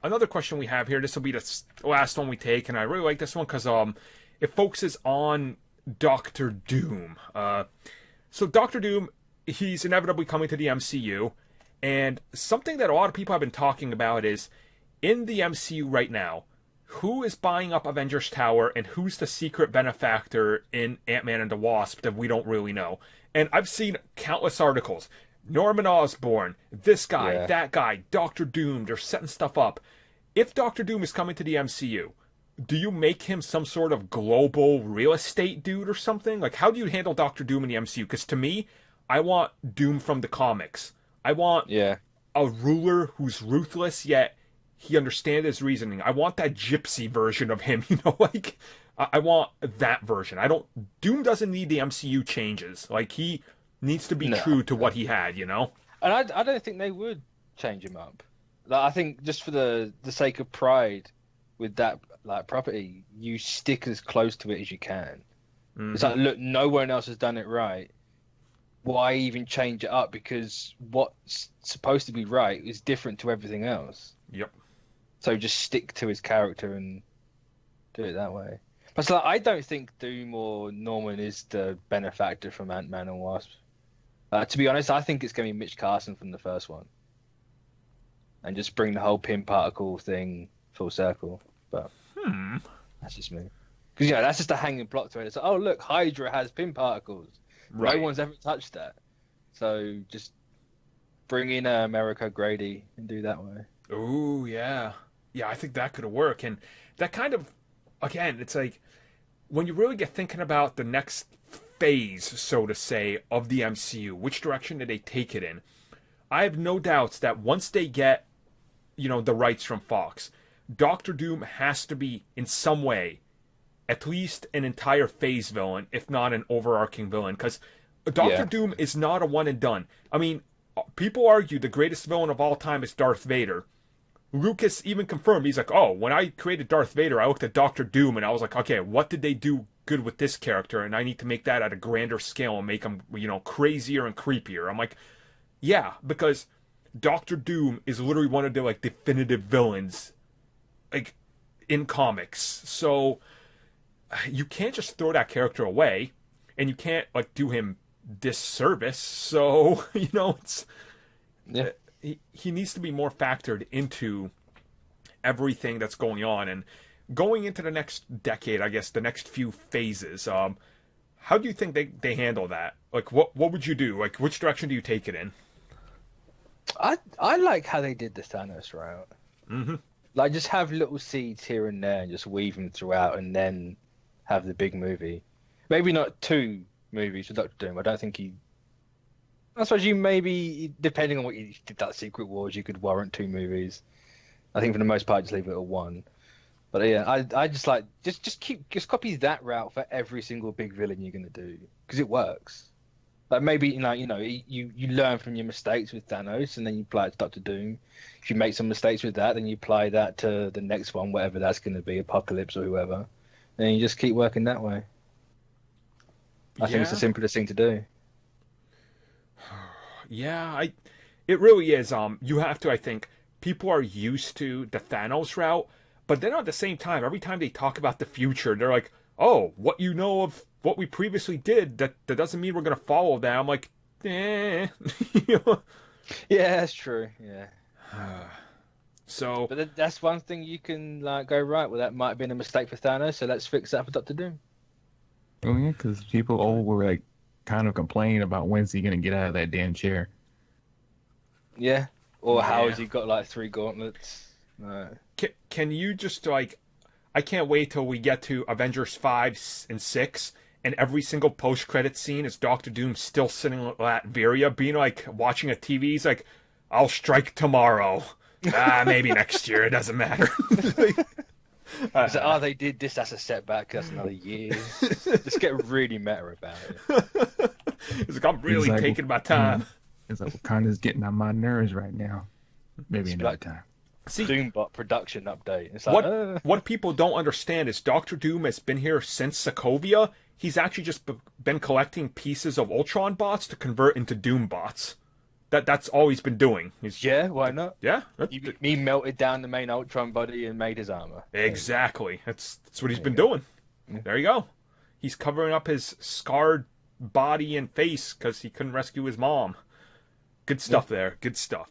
another question we have here. This will be the last one we take, and I really like this one because it focuses on Doctor Doom. So Doctor Doom, he's inevitably coming to the MCU, and something that a lot of people have been talking about is in the MCU right now, who is buying up Avengers Tower and who's the secret benefactor in Ant-Man and the Wasp that we don't really know. And I've seen countless articles. Norman Osborn, this guy, that guy, Doctor Doom, they're setting stuff up. If Doctor Doom is coming to the MCU, do you make him some sort of global real estate dude or something? Like, how do you handle Doctor Doom in the MCU? Because to me, I want Doom from the comics. I want a ruler who's ruthless, yet he understands his reasoning. I want that gypsy version of him, like, I want that version. Doom doesn't need the MCU changes. Like, he needs to be true to what he had, And I don't think they would change him up. Like, I think just for the sake of pride with that property, you stick as close to it as you can. Mm-hmm. It's like, look, no one else has done it right. Why even change it up? Because what's supposed to be right is different to everything else. Yep. So just stick to his character and do it that way. But like, I don't think Doom or Norman is the benefactor from Ant-Man and Wasp. To be honest, I think it's going to be Mitch Carson from the first one. And just bring the whole pin particle thing full circle. But that's just me. Because, that's just a hanging plot thread. It's like, oh, look, Hydra has pin particles. Right. No one's ever touched that. So just bring in America Grady and do that way. Ooh, yeah. Yeah, I think that could work. And that kind of, again, it's like, when you really get thinking about the next phase, so to say, of the MCU, which direction did they take it in? I have no doubts that once they get, the rights from Fox, Doctor Doom has to be, in some way, at least an entire phase villain, if not an overarching villain, because Doctor Doom is not a one and done. I mean, people argue the greatest villain of all time is Darth Vader. Lucas even confirmed, he's like, oh, when I created Darth Vader, I looked at Doctor Doom, and I was like, okay, what did they do good with this character? And I need to make that at a grander scale and make him, crazier and creepier. I'm like, yeah, because Doctor Doom is literally one of the, definitive villains, in comics. So you can't just throw that character away, and you can't, do him disservice. So, it's... Yeah. He needs to be more factored into everything that's going on. And going into the next decade, I guess, the next few phases, how do you think they handle that? What would you do? Which direction do you take it in? I like how they did the Thanos route. Mm-hmm. Just have little seeds here and there and just weave them throughout and then have the big movie. Maybe not 2 movies with Doctor Doom. I don't think I suppose you maybe, depending on what you did, that Secret Wars, you could warrant 2 movies. I think for the most part, just leave it at 1. But yeah, I just just copy that route for every single big villain you're gonna do, because it works. Maybe you learn from your mistakes with Thanos, and then you apply it to Doctor Doom. If you make some mistakes with that, then you apply that to the next one, whatever that's gonna be, Apocalypse or whoever, and you just keep working that way. I think it's the simplest thing to do. Yeah, it really is. You have to, I think, people are used to the Thanos route, but then at the same time, every time they talk about the future, they're like, oh, what you know of what we previously did, that doesn't mean we're going to follow that. I'm like, eh. Yeah, that's true, yeah. So, but that's one thing you can go, right, well, that might have been a mistake for Thanos, so let's fix that for Doctor Doom. Oh, yeah, because people all were kind of complaining about when's he going to get out of that damn chair. Yeah. Or how has he got 3 gauntlets? No. Can you just I can't wait till we get to Avengers 5 and 6, and every single post-credit scene is Doctor Doom still sitting at Latveria, being watching a TV. He's like, I'll strike tomorrow. Maybe next year. It doesn't matter. They did this as a setback. That's another year. Just get really meta about it. He's like, I'm really taking my time. It's like, Wakanda's getting on my nerves right now. Maybe another time. See, Doombot production update. It's what people don't understand is Doctor Doom has been here since Sokovia. He's actually just been collecting pieces of Ultron bots to convert into Doom bots. That's all he's been doing. He's Yeah, why not? yeah. He melted down the main Ultron body and made his armor. Exactly. That's what he's been you go. doing. There you go. He's covering up his scarred body and face because he couldn't rescue his mom. Good stuff there. Good stuff.